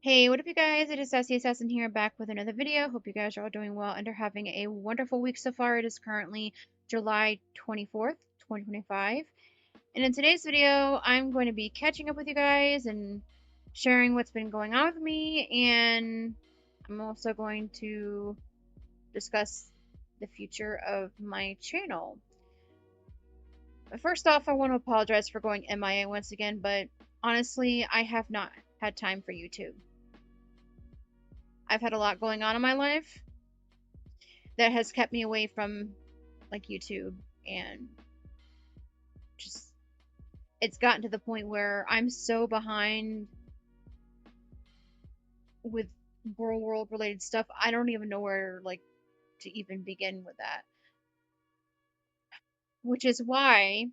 Hey, what up, you guys? It is Sassy Assassin here, back with another video. Hope you guys are all doing well and are having a wonderful week so far. It is currently July 24th, 2025. And in today's video, I'm going to be catching up with you guys and sharing what's been going on with me. And I'm also going to discuss the future of my channel. But first off, I want to apologize for going MIA once again, but honestly, I have not had time for YouTube. I've had a lot going on in my life that has kept me away from like YouTube, and just it's gotten to the point where I'm so behind with gorlworld related stuff. I don't even know where to even begin with that. Which is why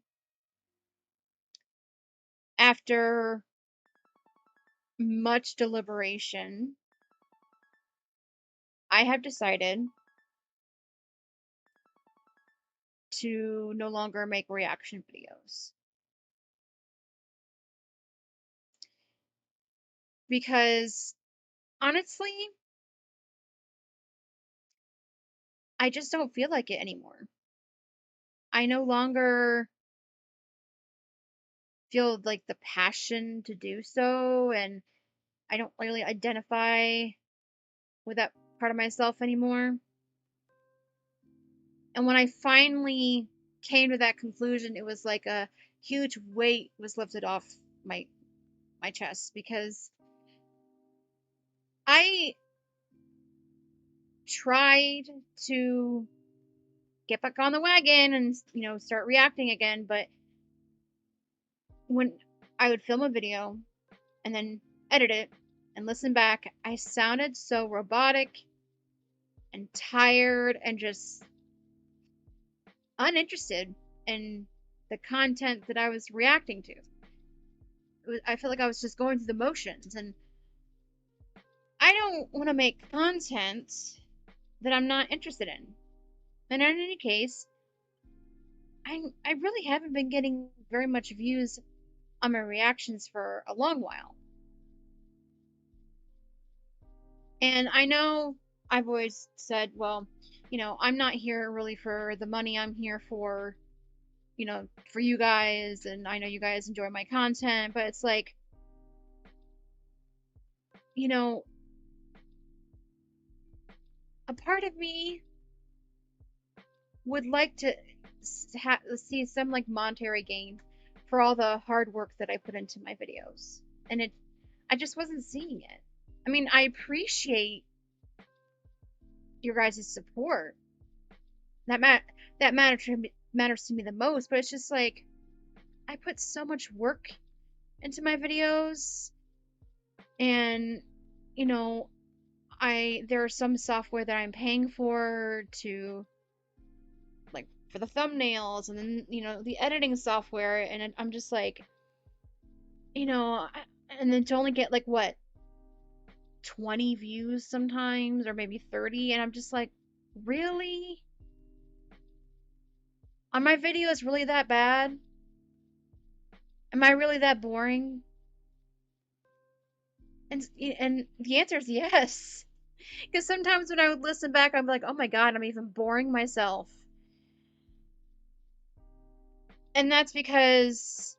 after much deliberation, I have decided to no longer make reaction videos. Because honestly, I just don't feel like it anymore. I no longer feel like the passion to do so, and I don't really identify with that part of myself anymore. And when I finally came to that conclusion, it was like a huge weight was lifted off my my chest, because I tried to get back on the wagon and start reacting again, but when I would film a video and then edit it and listen back, I sounded so robotic and tired and just uninterested in the content that I was reacting to. I feel like I was just going through the motions, and I don't want to make content that I'm not interested in. And in any case, I really haven't been getting very much views on my reactions for a long while. And I know I've always said, well, I'm not here really for the money. I'm here for, for you guys, and I know you guys enjoy my content, but it's like, you know, a part of me would like to see some like monetary gain for all the hard work that I put into my videos. And I just wasn't seeing it. I mean, I appreciate your guys' support. That matters to me the most, but it's just like I put so much work into my videos, and you know, there's some software that I'm paying for to, like, for the thumbnails, and then the editing software, and I'm just like, and then to only get like what, 20 views sometimes, or maybe 30, and I'm just like, really? Are my videos really that bad? Am I really that boring? And the answer is yes. Because sometimes when I would listen back, I'm like, oh my god, I'm even boring myself. And that's because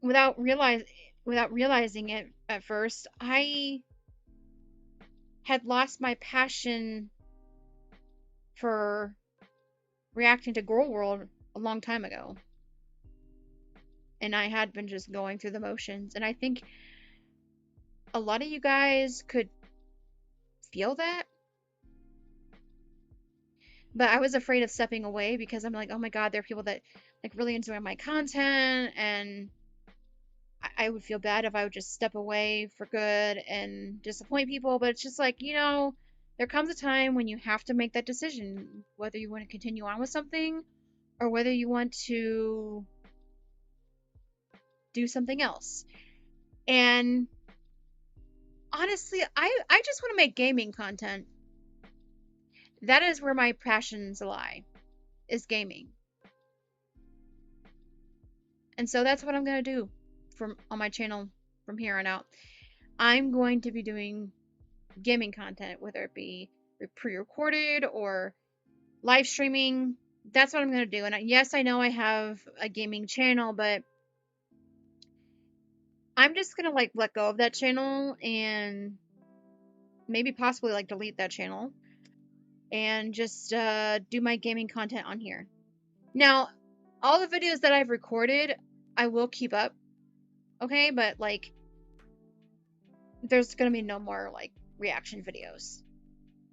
without realizing it at first, I had lost my passion for reacting to Girl World a long time ago. And I had been just going through the motions. And I think a lot of you guys could feel that. But I was afraid of stepping away, because I'm like, oh my god, there are people that like really enjoy my content, and I would feel bad if I would just step away for good and disappoint people. But it's just like, there comes a time when you have to make that decision, whether you want to continue on with something or whether you want to do something else. And honestly, I just want to make gaming content. That is where my passions lie, is gaming. And so that's what I'm going to do on my channel from here on out. I'm going to be doing gaming content, whether it be pre-recorded or live streaming. That's what I'm going to do. And yes, I know I have a gaming channel, but I'm just going to like let go of that channel and maybe possibly like delete that channel and just do my gaming content on here. Now, all the videos that I've recorded, I will keep up, okay? But like, there's gonna be no more like reaction videos.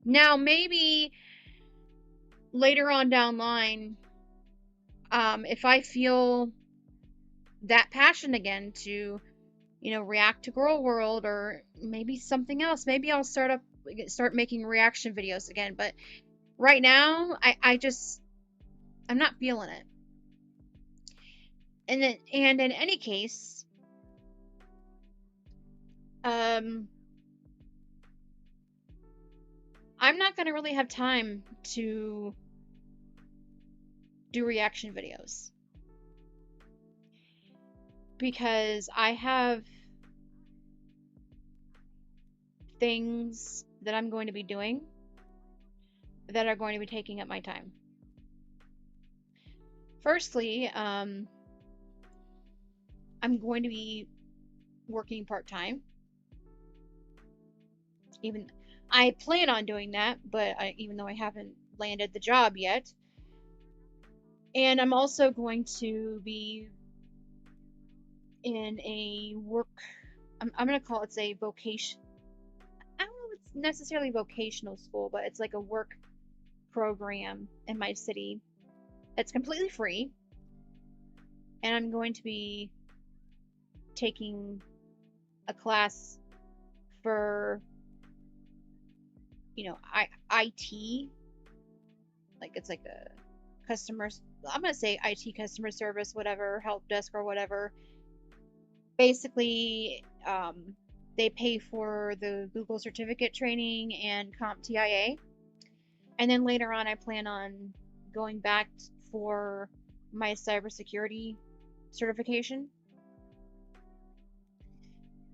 Now, maybe later on down line, if I feel that passion again to, react to Girl World or maybe something else, maybe I'll start making reaction videos again. But right now, I'm not feeling it. And in any case, I'm not gonna really have time to do reaction videos because I have things that I'm going to be doing that are going to be taking up my time. Firstly, I'm going to be working part-time. Even I plan on doing that, but even though I haven't landed the job yet. And I'm also going to be in a work, I'm going to call it a vocation. I don't know if it's necessarily vocational school, but it's like a work program in my city. It's completely free. And I'm going to be taking a class for, IT. Like it's like a I'm going to say IT customer service, whatever, help desk or whatever. Basically, they pay for the Google certificate training and CompTIA. And then later on, I plan on going back for my cybersecurity certification.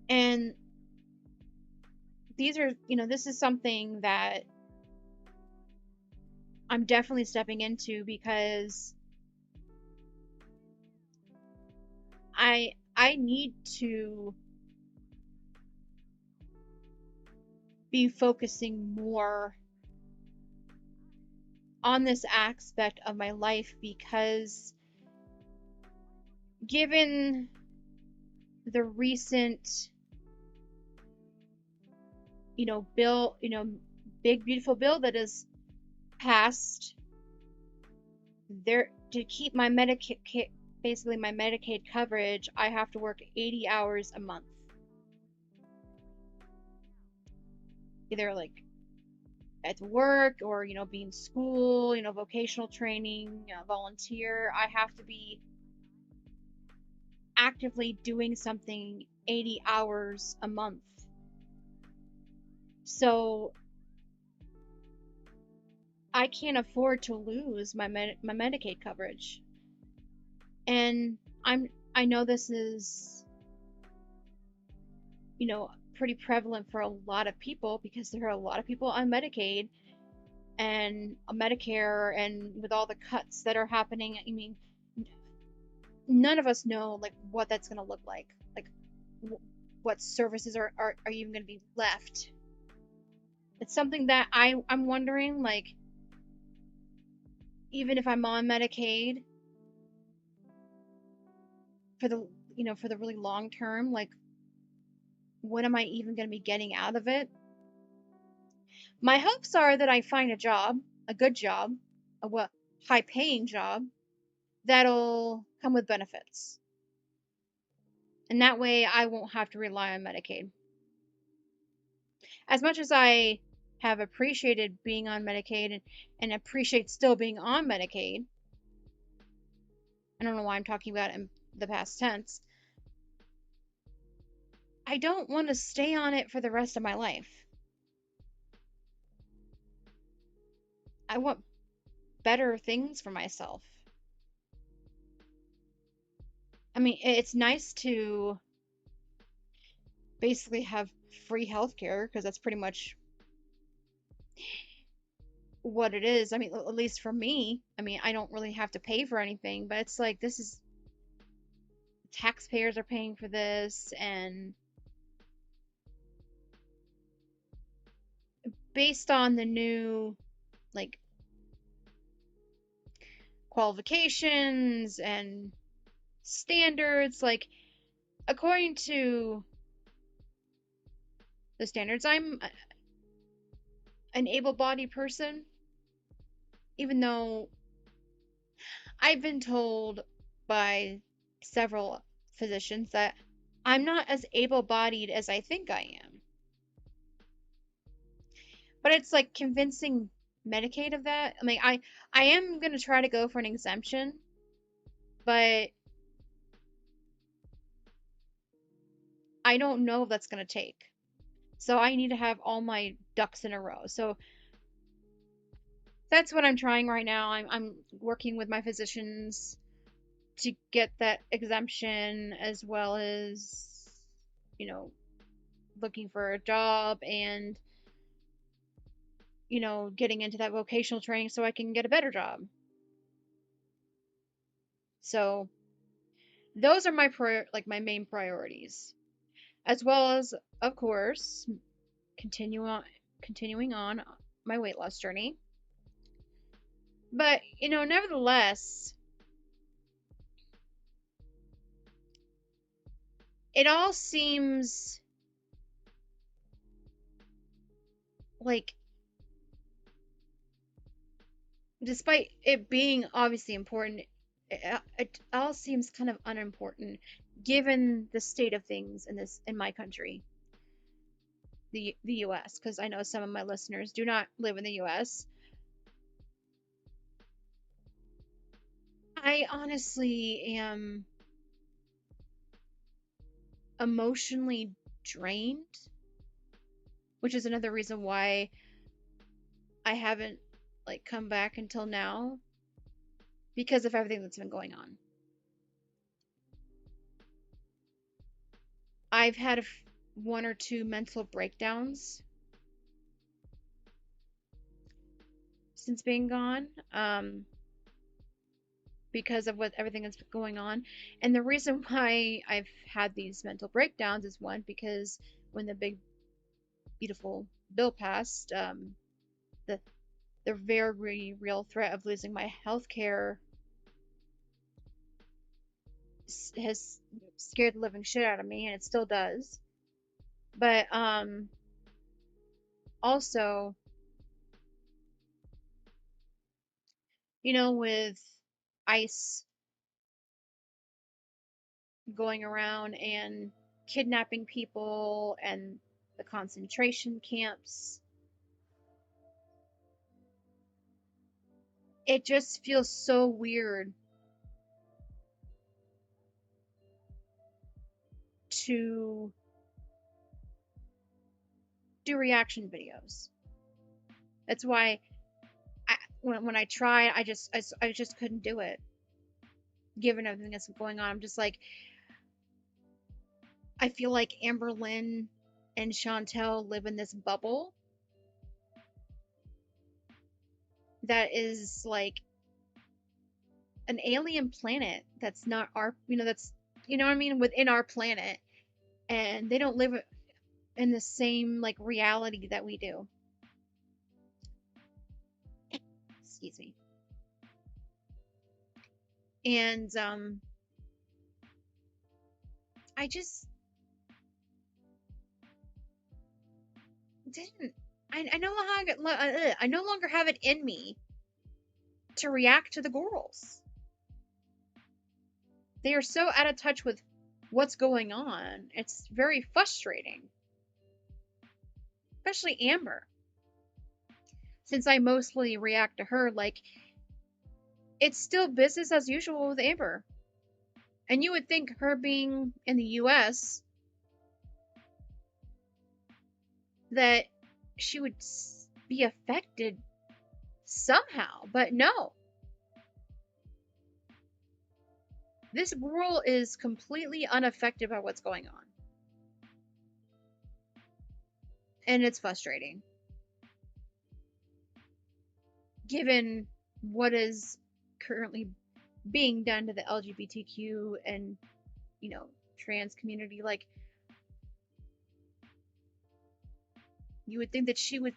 And this is something that I'm definitely stepping into because I need to be focusing more on this aspect of my life because given the recent bill, big beautiful bill that is passed there to keep my Medicaid, basically my Medicaid coverage, I have to work 80 hours a month. Either like at work or, be in school, vocational training, volunteer. I have to be actively doing something 80 hours a month. So I can't afford to lose my Medicaid coverage. And I know this is, pretty prevalent for a lot of people because there are a lot of people on Medicaid and Medicare, and with all the cuts that are happening, I mean, none of us know like what that's going to look like what services are even going to be left. It's something that I'm wondering, like, even if I'm on Medicaid for the for the really long term, like, what am I even going to be getting out of it? My hopes are that I find a job, a good job, a high paying job that'll come with benefits. And that way I won't have to rely on Medicaid. As much as I have appreciated being on Medicaid and appreciate still being on Medicaid, I don't know why I'm talking about it in the past tense, I don't want to stay on it for the rest of my life. I want better things for myself. I mean, it's nice to basically have free healthcare, because that's pretty much what it is. I mean, at least for me. I mean, I don't really have to pay for anything, but it's like this is taxpayers are paying for this, and based on the new like qualifications and standards, like according to the standards, I'm an able-bodied person, even though I've been told by several physicians that I'm not as able-bodied as I think I am. But it's like convincing Medicaid of that. I mean, I am gonna try to go for an exemption, but I don't know if that's gonna take. So I need to have all my ducks in a row. So that's what I'm trying right now. I'm working with my physicians to get that exemption, as well as, you know, looking for a job and, getting into that vocational training so I can get a better job. So those are my main priorities, as well as, of course, continuing on my weight loss journey. But, nevertheless, it all seems like, despite it being obviously important, it all seems kind of unimportant given the state of things in my country, the US, because I know some of my listeners do not live in the US. I honestly am emotionally drained, which is another reason why I haven't like come back until now, because of everything that's been going on. I've had one or two mental breakdowns since being gone, because of what everything that's going on. And the reason why I've had these mental breakdowns is, one, because when the big beautiful bill passed, the the very real threat of losing my health care has scared the living shit out of me, and it still does. But also, with ICE going around and kidnapping people, and the concentration camps, it just feels so weird to do reaction videos. That's why when I tried, I just couldn't do it, given everything that's going on. I'm just like, I feel like Amber Lynn and Chantel live in this bubble that is like an alien planet that's not our, that's, what I mean, within our planet, and they don't live in the same like reality that we do. Excuse me. And I just didn't. I no longer have it in me to react to the girls. They are so out of touch with what's going on. It's very frustrating, especially Amber, since I mostly react to her. Like, it's still business as usual with Amber. And you would think, her being in the US, that she would be affected somehow, but no. This girl is completely unaffected by what's going on. And it's frustrating given what is currently being done to the LGBTQ and, you know, trans community. Like, you would think that she would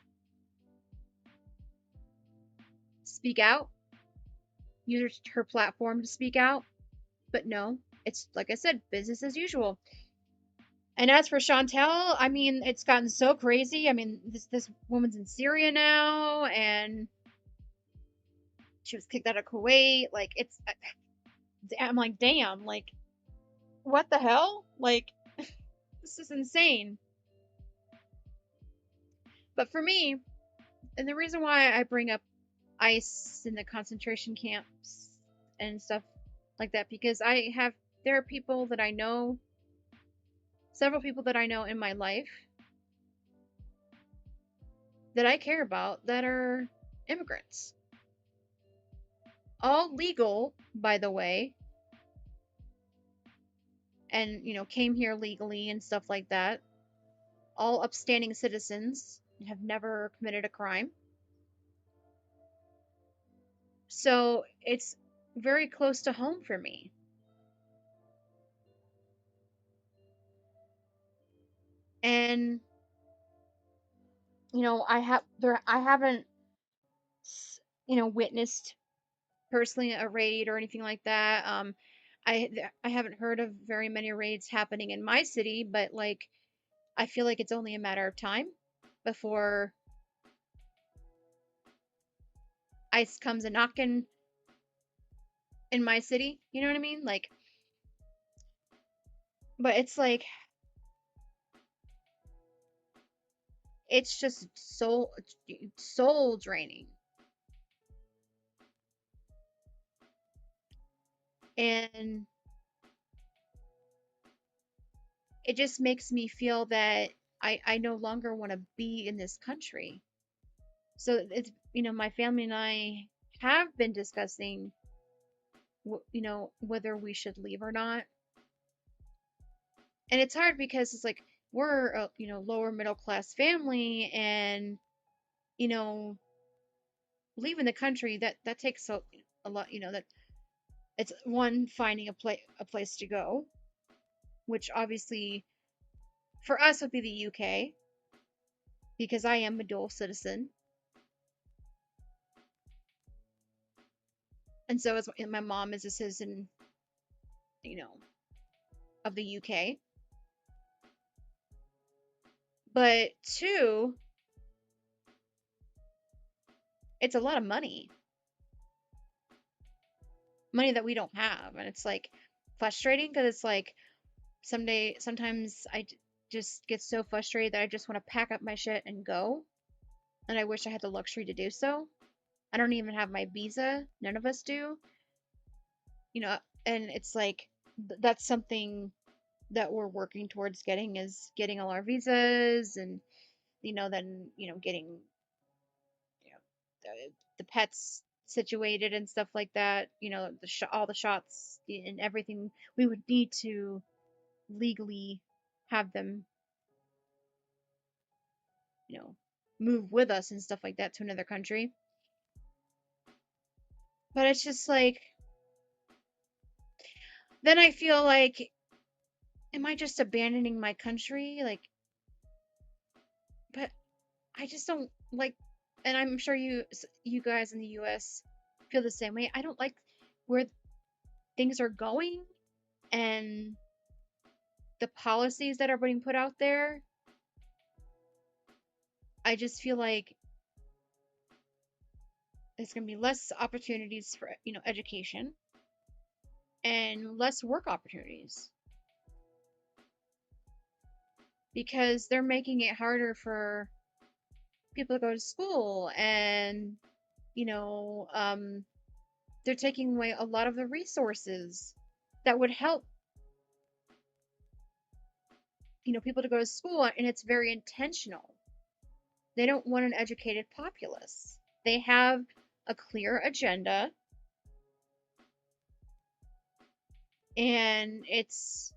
speak out, use her platform to speak out, but no, it's like I said, business as usual. And as for Chantel, I mean, it's gotten so crazy. I mean, this woman's in Syria now, and she was kicked out of Kuwait. Like, I'm like, damn, like, what the hell? Like, this is insane. But for me, and the reason why I bring up ICE in the concentration camps and stuff like that, because there are people that I know, several people that I know in my life that I care about that are immigrants. All legal, by the way, and, you know, came here legally and stuff like that. All upstanding citizens, have never committed a crime. So it's very close to home for me. And, you know, I haven't, you know, witnessed personally a raid or anything like that. I haven't heard of very many raids happening in my city, but like I feel like it's only a matter of time before ICE comes a knocking in my city. You know what I mean? Like, but it's like it's just soul draining, and it just makes me feel that I no longer want to be in this country. So it's, you know, my family and I have been discussing, you know, whether we should leave or not. And it's hard because it's like we're a, you know, lower middle class family, and, you know, leaving the country, that takes a lot, you know, that it's one, finding a place to go, which obviously for us would be the UK, because I am a dual citizen, and so is my mom is a citizen, you know, of the UK. But two, it's a lot of money that we don't have, and it's like frustrating because it's like sometimes just get so frustrated that I just want to pack up my shit and go, and I wish I had the luxury to do so. I don't even have my visa, none of us do, you know. And it's like that's something that we're working towards getting, is getting all our visas, and, you know, then, you know, getting, you know, the pets situated and stuff like that, you know, all the shots and everything we would need to legally have them, you know, move with us and stuff like that to another country. But it's just like, then I feel like, am I just abandoning my country? Like, but I just don't like, and I'm sure you guys in the US feel the same way. I don't like where things are going and the policies that are being put out there. I just feel like there's going to be less opportunities for, you know, education, and less work opportunities, because they're making it harder for people to go to school, and, you know, they're taking away a lot of the resources that would help, you know, people to go to school, and it's very intentional. They don't want an educated populace. They have a clear agenda, and it's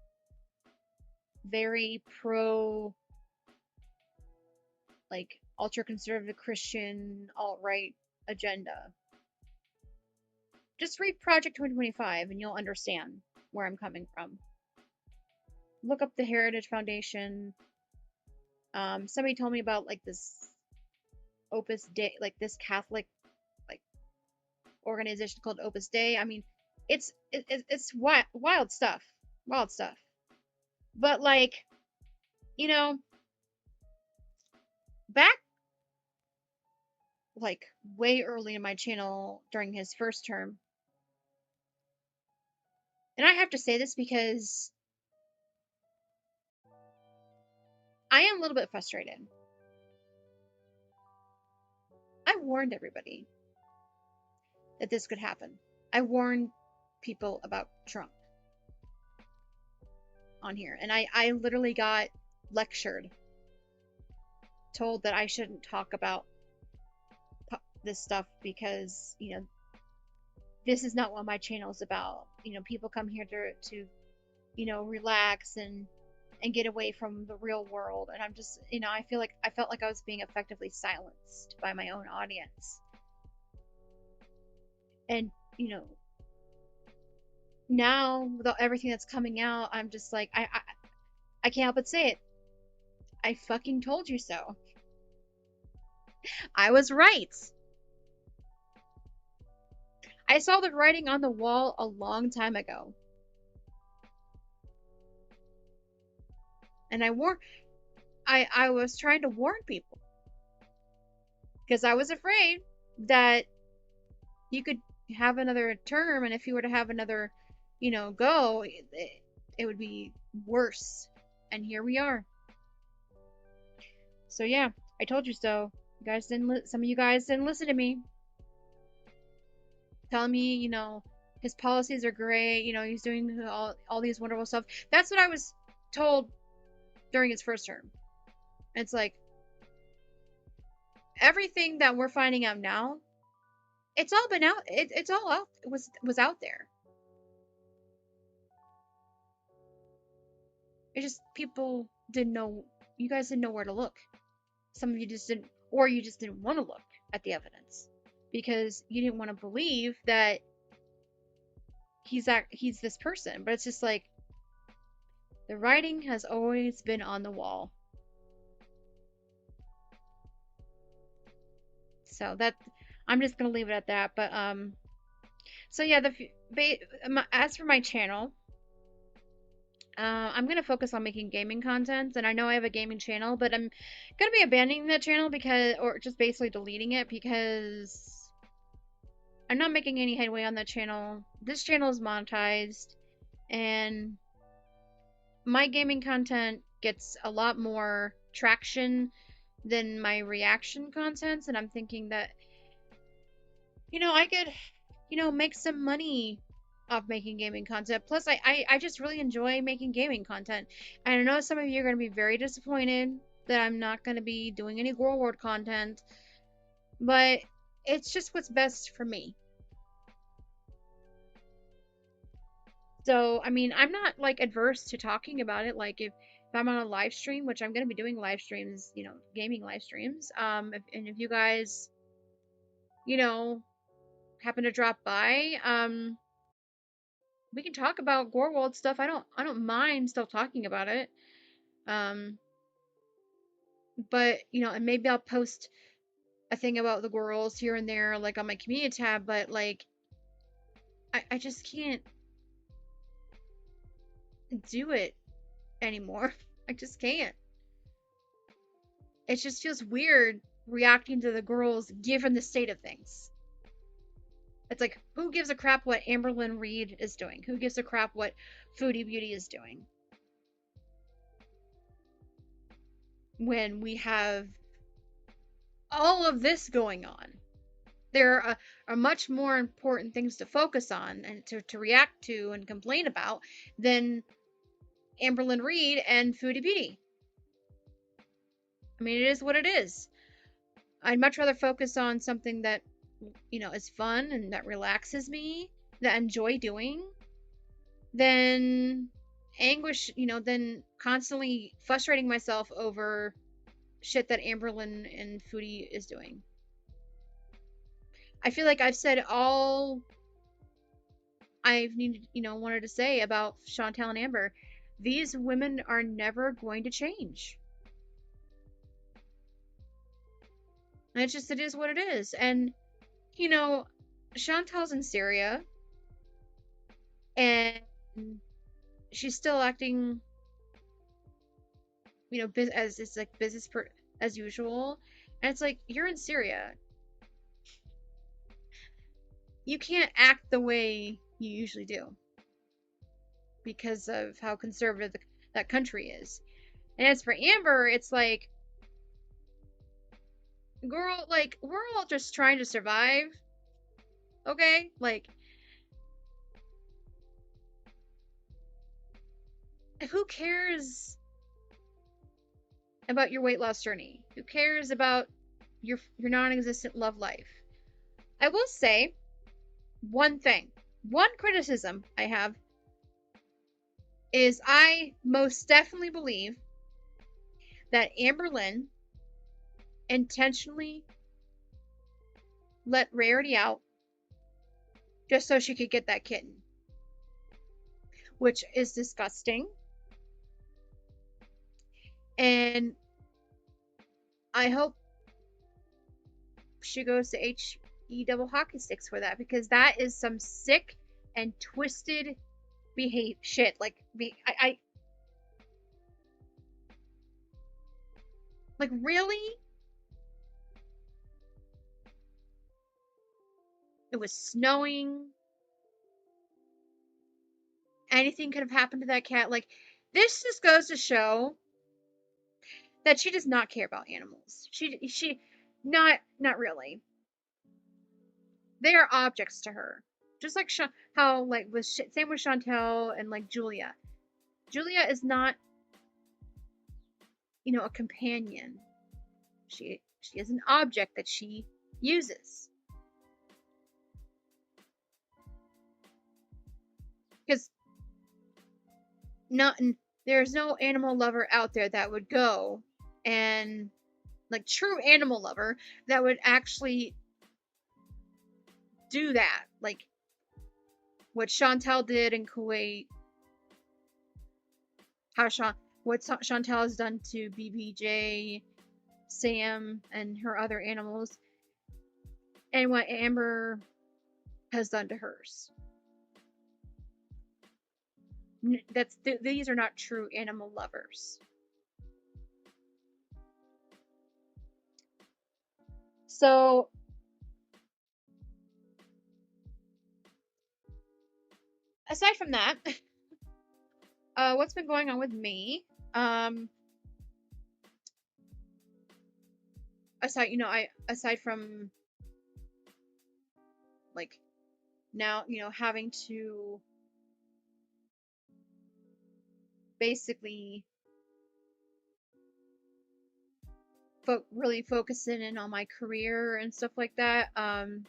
very pro like ultra conservative Christian alt-right agenda. Just read Project 2025 and you'll understand where I'm coming from. Look up the Heritage Foundation. Somebody told me about like this Opus Dei, like this Catholic like organization called Opus Dei. I mean, it's wild stuff, wild stuff. But like, you know, back like way early in my channel during his first term, and I have to say this because I am a little bit frustrated. I warned everybody that this could happen. I warned people about Trump on here, and I literally got lectured, told that I shouldn't talk about this stuff because, you know, this is not what my channel is about. You know, people come here to you know, relax and get away from the real world. And I'm just, you know, I felt like I was being effectively silenced by my own audience. And, you know, now with everything that's coming out, I'm just like, I can't help but say it. I fucking told you so. I was right. I saw the writing on the wall a long time ago. And I was trying to warn people. Because I was afraid that you could have another term, and if you were to have another, you know, go, it would be worse. And here we are. So yeah, I told you so. You guys didn't. Some of you guys didn't listen to me. Telling me, you know, his policies are great. You know, he's doing all these wonderful stuff. That's what I was told during his first term. It's like everything that we're finding out now, it's all been out. It's all out. It was out there. It just people didn't know. You guys didn't know where to look. Some of you just didn't, or you just didn't want to look at the evidence because you didn't want to believe that he's this person. But it's just like the writing has always been on the wall. So that I'm just gonna leave it at that. But so yeah, as for my channel, I'm gonna focus on making gaming content, and I know I have a gaming channel, but I'm gonna be abandoning that channel or just basically deleting it because I'm not making any headway on that channel. This channel is monetized, and my gaming content gets a lot more traction than my reaction content, and I'm thinking that, you know, I could, you know, make some money off making gaming content. Plus, I just really enjoy making gaming content. And I know some of you are going to be very disappointed that I'm not going to be doing any gorlworld content, but it's just what's best for me. So, I mean, I'm not like adverse to talking about it. Like if I'm on a live stream, which I'm going to be doing live streams, you know, gaming live streams. And if you guys, you know, happen to drop by, we can talk about gorlworld stuff. I don't mind still talking about it. But you know, and maybe I'll post a thing about the gorls here and there, like on my community tab. But like, I just can't do it anymore. I just can't. It just feels weird reacting to the girls given the state of things. It's like, who gives a crap what Amberlynn Reed is doing? Who gives a crap what Foodie Beauty is doing? When we have all of this going on. There are much more important things to focus on and to react to and complain about than Amberlynn Reed and Foodie Beauty. I mean, it is what it is. I'd much rather focus on something that, you know, is fun and that relaxes me, that I enjoy doing, than anguish, you know, than constantly frustrating myself over shit that Amberlynn and Foodie is doing. I feel like I've said all I've needed, wanted to say about Chantel and Amber. These women are never going to change. And it is what it is. And, Chantel's in Syria, and she's still acting, as it's like business as usual. And it's like, you're in Syria. You can't act the way you usually do because of how conservative that country is. And as for Amber, it's like, girl, like, we're all just trying to survive. Okay? Like, who cares about your weight loss journey? Who cares about your non-existent love life? I will say one thing. One criticism I have is I most definitely believe that Amberlynn intentionally let Rarity out just so she could get that kitten, which is disgusting. And I hope she goes to HE double hockey sticks for that, because that is some sick and twisted shit. Like, I like, really? It was snowing. Anything could have happened to that cat. Like, this just goes to show that she does not care about animals. She not really. They are objects to her. Just like how, like, same with Chantel and, like, Julia. Julia is not, a companion. She is an object that she uses. Because there's no animal lover out there that would go and, like, true animal lover that would actually do that. Like, what Chantel did in Kuwait. What Chantel has done to BBJ, Sam, and her other animals. And what Amber has done to hers. These are not true animal lovers. So, aside from that, what's been going on with me? Aside from, like, now, having to basically really focus in on my career and stuff like that. I'm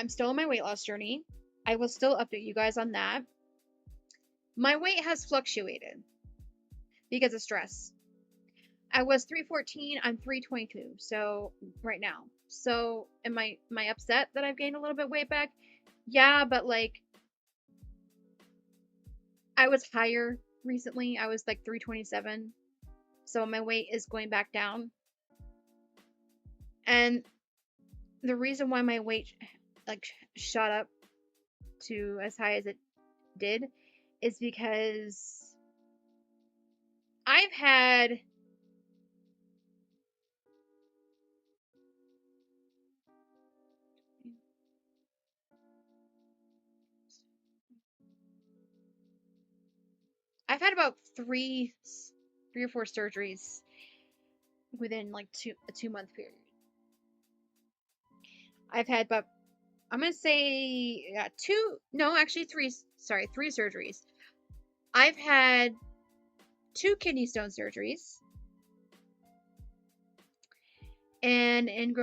still on my weight loss journey. I will still update you guys on that. My weight has fluctuated because of stress. I was 314, I'm 322, so right now. So am I upset that I've gained a little bit weight back? Yeah, but, like, I was higher recently. I was like 327. So my weight is going back down. And the reason why my weight, like, shot up to as high as it did is because I've had about three or four surgeries within, like, a 2-month period. I've had about, I'm gonna say, yeah, three surgeries. I've had 2 kidney stone surgeries and an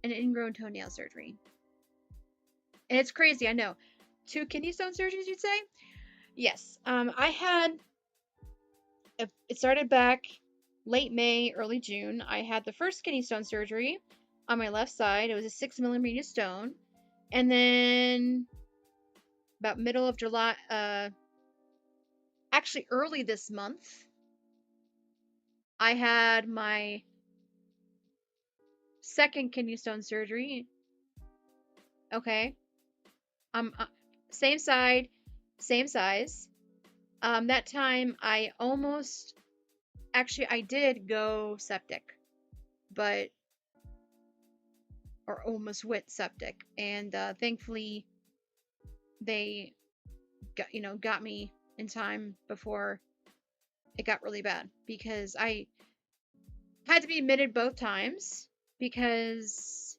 ingrown toenail surgery. And it's crazy, I know. 2 kidney stone surgeries, you'd say? Yes. I had it started back late May, early June. I had the first kidney stone surgery on my left side. It was a 6 millimeter stone. And then about middle of July, actually early this month, I had my second kidney stone surgery. Okay. Same side, same size. That time I almost, actually I did go septic, but, or almost went septic, and thankfully they got me in time before it got really bad, because I had to be admitted both times because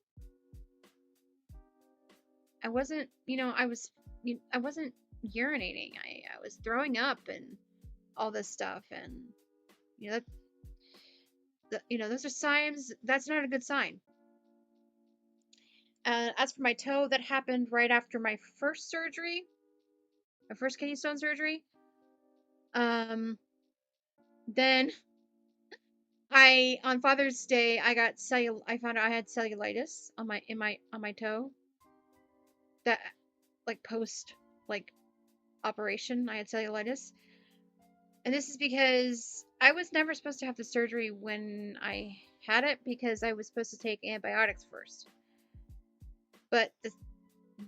I wasn't, I wasn't urinating. I was throwing up and all this stuff, and you know, those are signs. That's not a good sign. As for my toe, that happened right after my first surgery, my first kidney stone surgery. Then on Father's Day, I found out I had cellulitis on my toe. That, like, post, like, operation, I had cellulitis. And this is because I was never supposed to have the surgery when I had it, because I was supposed to take antibiotics first. But the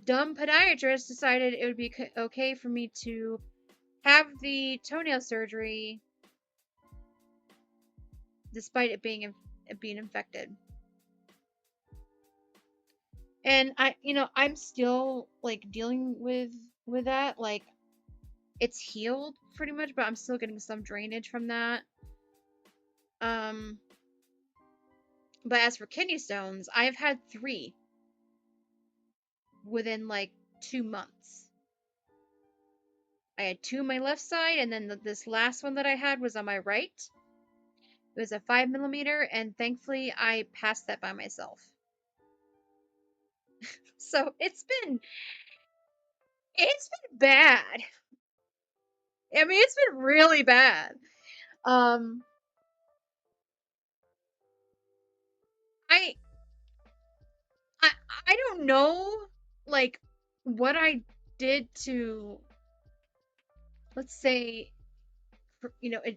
dumb podiatrist decided it would be okay for me to have the toenail surgery despite it being infected. And I'm still, like, dealing with that. Like, it's healed pretty much, but I'm still getting some drainage from that. But as for kidney stones, I've had 3 within, like, 2 months. I had 2 on my left side, and then this last one that I had was on my right. It was a 5 millimeter, and thankfully I passed that by myself. So it's been bad. I mean, it's been really bad. I I I don't know, like, what I did to, let's say,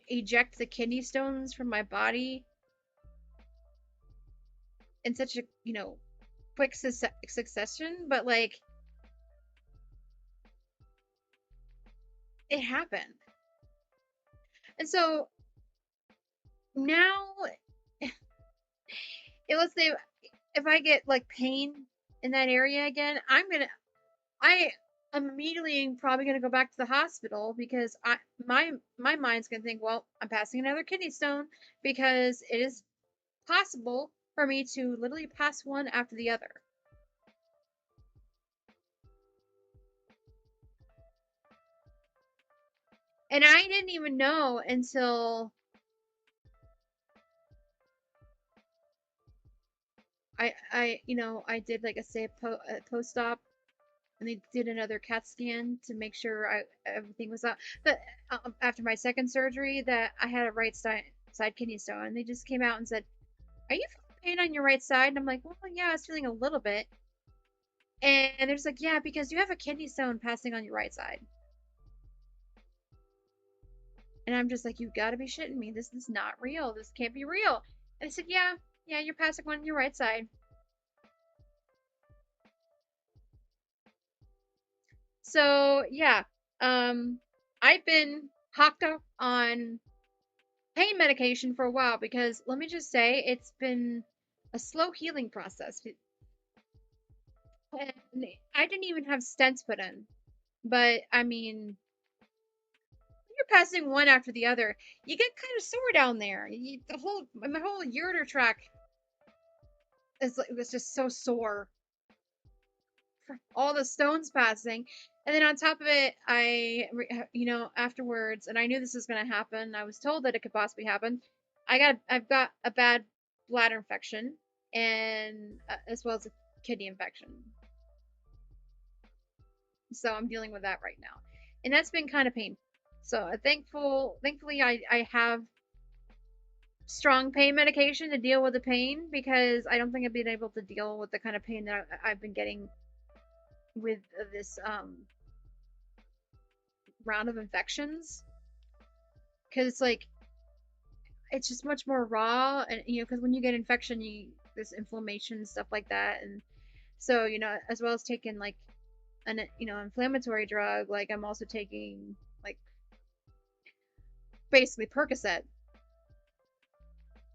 eject the kidney stones from my body in such a, quick succession, but, like, it happened. And so now, let's say if I get, like, pain in that area again, I'm immediately probably gonna go back to the hospital, because my mind's gonna think, well, I'm passing another kidney stone, because it is possible for me to literally pass one after the other. And I didn't even know until I did, like, a post-op, and they did another CAT scan to make sure everything was up. But after my second surgery, that I had a right side kidney stone, and they just came out and said, "Are you feeling pain on your right side?" And I'm like, "Well, yeah, I was feeling a little bit." And they're just like, "Yeah, because you have a kidney stone passing on your right side." And I'm just like, "You gotta be shitting me. This is not real. This can't be real." And I said, "Yeah, you're passing one on your right side." So yeah, I've been hocked up on pain medication for a while, because let me just say, it's been a slow healing process. And I didn't even have stents put in, but I mean, you're passing one after the other, you get kind of sore down there. My whole ureter tract it was just so sore for all the stones passing. And then on top of it, afterwards, and I knew this was going to happen. I was told that it could possibly happen. I've got a bad bladder infection, and as well as a kidney infection. So I'm dealing with that right now, and that's been kind of painful. So thankfully I have strong pain medication to deal with the pain, because I don't think I've been able to deal with the kind of pain that I've been getting with this round of infections. Because it's like, it's just much more raw, and because when you get infection, you this inflammation and stuff like that. And so, as well as taking like an inflammatory drug, like I'm also taking like basically Percocet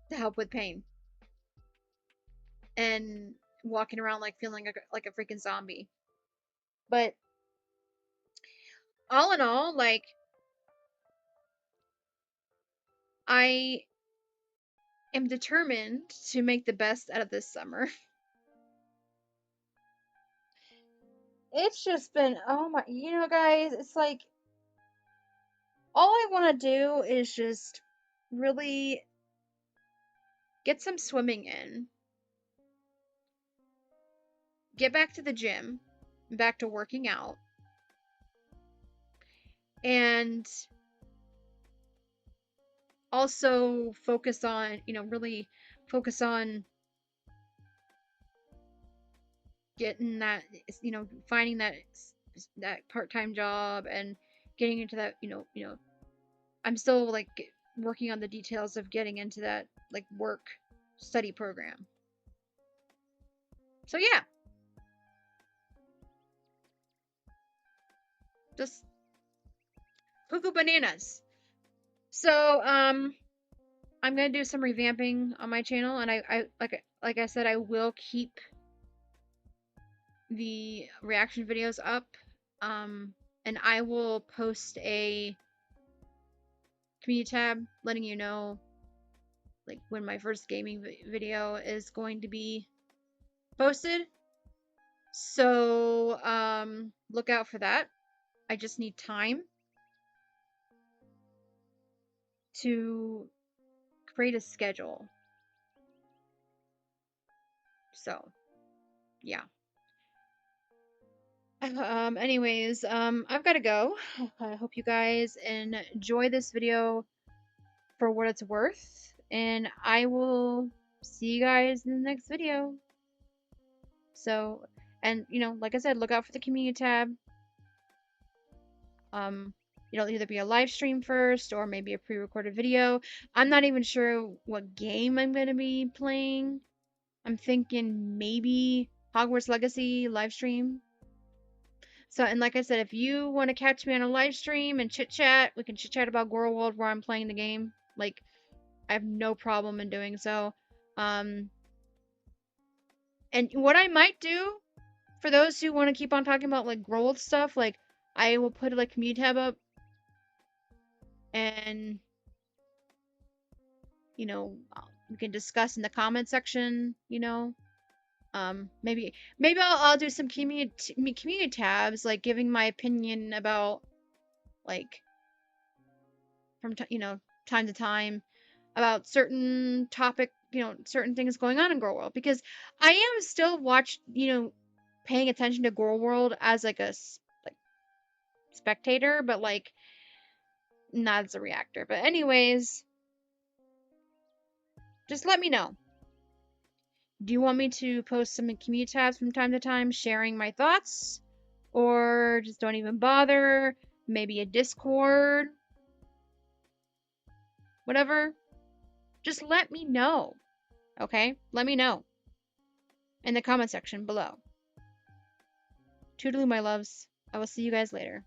to help with pain, and walking around like feeling like a freaking zombie. But all in all, like, I am determined to make the best out of this summer. It's just been, oh my, guys, it's like all I want to do is just really get some swimming in, get back to the gym, back to working out, and also focus on, really focus on getting that, finding that part-time job, and getting into that, I'm still like working on the details of getting into that like work study program. So yeah, just cuckoo bananas. So I'm gonna do some revamping on my channel, and I like I said, I will keep the reaction videos up. And I will post a community tab letting you know like when my first gaming video is going to be posted. So look out for that. I just need time to create a schedule. So yeah. Anyways, I've got to go. I hope you guys enjoy this video for what it's worth, and I will see you guys in the next video. So, and like I said, look out for the community tab. It'll either be a live stream first or maybe a pre-recorded video. I'm not even sure what game I'm going to be playing. I'm thinking maybe Hogwarts Legacy live stream. So, and like I said, if you want to catch me on a live stream and chit chat, we can chit chat about gorlworld where I'm playing the game. Like, I have no problem in doing so. And what I might do for those who want to keep on talking about like gorlworld stuff, like I will put like community tab up, and we can discuss in the comment section. Maybe I'll do some community tabs, like giving my opinion about like from time to time about certain topic, certain things going on in gorlworld, because I am still paying attention to gorlworld as like a like spectator, but like not as a reactor. But anyways, just let me know. Do you want me to post some community tabs from time to time sharing my thoughts? Or just don't even bother? Maybe a Discord? Whatever. Just let me know. Okay? Let me know in the comment section below. Toodaloo, my loves. I will see you guys later.